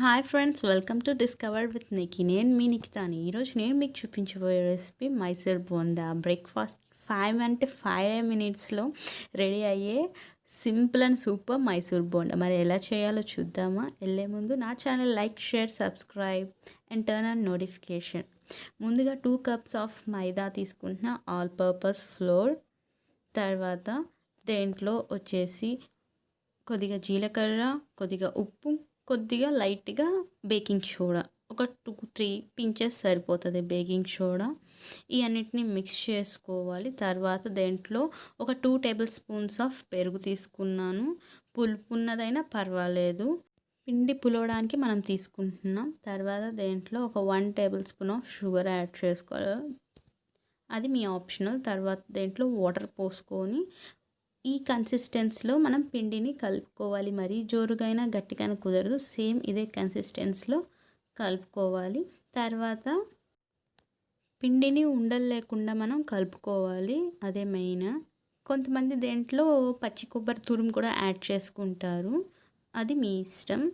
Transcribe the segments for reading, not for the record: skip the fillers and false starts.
Hi friends, welcome to discover with Nikki. నేను మీ నిఖితాని. ఈరోజు నేను మీకు చూపించబోయే రెసిపీ మైసూర్ బోండా. బ్రేక్ఫాస్ట్ 5 మినిట్స్లో రెడీ అయ్యే simple and super Mysore bonda. మరి ఎలా చేయాలో చూద్దామా? వెళ్ళే ముందు నా channel like, share, subscribe and turn on notification. ముందుగా 2 cups ఆఫ్ మైదా తీసుకుంటున్న, ఆల్ పర్పస్ ఫ్లోర్. తర్వాత దేంట్లో వచ్చేసి కొద్దిగా జీలకర్ర, కొద్దిగా ఉప్పు, కొద్దిగా లైట్గా బేకింగ్ సోడా, ఒక 2-3 పించెస్ సరిపోతుంది బేకింగ్ సోడా. ఈ అన్నిటిని మిక్స్ చేసుకోవాలి. తర్వాత దేంట్లో ఒక 2 tablespoons ఆఫ్ పెరుగు తీసుకున్నాను. పులుపు ఉన్నదైనా పర్వాలేదు, పిండి పులవడానికి మనం తీసుకుంటున్నాం. తర్వాత దేంట్లో ఒక 1 tablespoon ఆఫ్ షుగర్ యాడ్ చేసుకోవాలి, అది మీ ఆప్షనల్. తర్వాత దేంట్లో వాటర్ పోసుకొని ఈ కన్సిస్టెన్సీలో మనం పిండిని కలుపుకోవాలి. మరీ జోరుగైనా గట్టిగానే కుదరదు, సేమ్ ఇదే కన్సిస్టెన్సీలో కలుపుకోవాలి. తర్వాత పిండిని ఉండలు లేకుండా మనం కలుపుకోవాలి, అదే మెయిన్. కొంతమంది దేంట్లో పచ్చి కొబ్బరి తురుము కూడా యాడ్ చేసుకుంటారు, అది మీ ఇష్టం.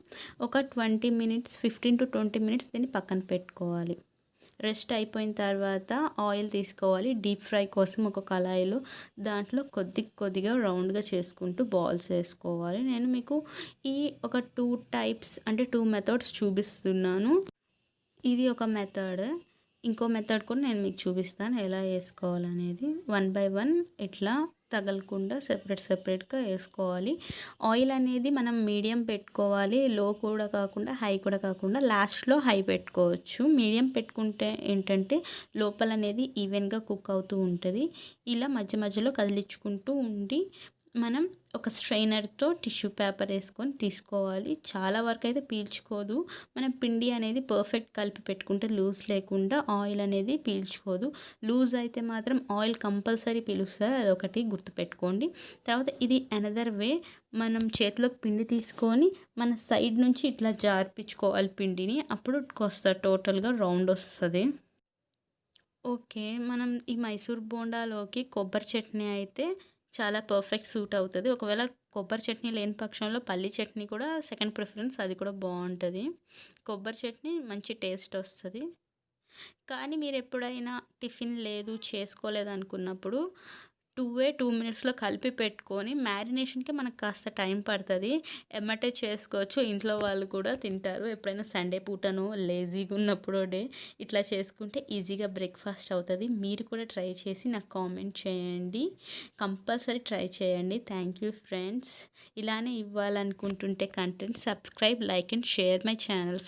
ఒక 20 minutes, 15 to 20 minutes దీన్ని పక్కన పెట్టుకోవాలి. రెస్ట్ అయిపోయిన తర్వాత ఆయిల్ తీసుకోవాలి డీప్ ఫ్రై కోసం. ఒక కళాయిలో దాంట్లో కొద్దిగా రౌండ్గా చేసుకుంటూ బాల్స్ వేసుకోవాలి. నేను మీకు ఈ ఒక 2 types అంటే 2 methods చూపిస్తున్నాను. ఇది ఒక మెథడ్, ఇంకో మెథడ్ కూడా నేను మీకు చూపిస్తాను ఎలా వేసుకోవాలనేది. 1 by 1 ఇట్లా తగలకుండా సెపరేట్గా వేసుకోవాలి. ఆయిల్ అనేది మనం మీడియం పెట్టుకోవాలి, లో కూడా కాకుండా హై కూడా కాకుండా. లాస్ట్లో హై పెట్టుకోవచ్చు. మీడియం పెట్టుకుంటే ఏంటంటే లోపల అనేది ఈవెన్గా కుక్ అవుతూ ఉంటుంది. ఇలా మధ్య మధ్యలో కదిలించుకుంటూ ఉండి మనం ఒక స్ట్రైనర్తో టిష్యూ పేపర్ వేసుకొని తీసుకోవాలి. చాలా వరకు అయితే పీల్చుకోదు. మనం పిండి అనేది పర్ఫెక్ట్ కలిపి పెట్టుకుంటే లూజ్ లేకుండా ఆయిల్ అనేది పీల్చుకోదు. లూజ్ అయితే మాత్రం ఆయిల్ కంపల్సరీ పీలుస్తుంది, అదొకటి గుర్తుపెట్టుకోండి. తర్వాత ఇది అనదర్ వే, మనం చేతిలోకి పిండి తీసుకొని మన సైడ్ నుంచి ఇట్లా జార్పించుకోవాలి పిండిని, అప్పుడు కాస్త టోటల్గా రౌండ్ వస్తుంది. ఓకే, మనం ఈ మైసూర్ బోండాలోకి కొబ్బరి చట్నీ అయితే చాలా పర్ఫెక్ట్ సూట్ అవుతుంది. ఒకవేళ కొబ్బరి చట్నీ లేని పక్షంలో పల్లి చట్నీ కూడా సెకండ్ ప్రిఫరెన్స్, అది కూడా బాగుంటుంది. కొబ్బరి చట్నీ మంచి టేస్ట్ వస్తుంది. కానీ మీరు ఎప్పుడైనా టిఫిన్ లేదు, చేసుకోలేదు అనుకున్నప్పుడు 2 minutesలో కలిపి పెట్టుకొని, మ్యారినేషన్కి మనకు కాస్త టైం పడుతుంది, ఎమ్మటే చేసుకోవచ్చు. ఇంట్లో వాళ్ళు కూడా తింటారు. ఎప్పుడైనా సండే పూటనో లేజీగా ఉన్నప్పుడు ఇట్లా చేసుకుంటే ఈజీగా బ్రేక్ఫాస్ట్ అవుతుంది. మీరు కూడా ట్రై చేసి నాకు కామెంట్ చేయండి, కంపల్సరీ ట్రై చేయండి. Thank you friends. ఇలానే ఇవ్వాలనుకుంటుంటే content, subscribe, like and share my channel.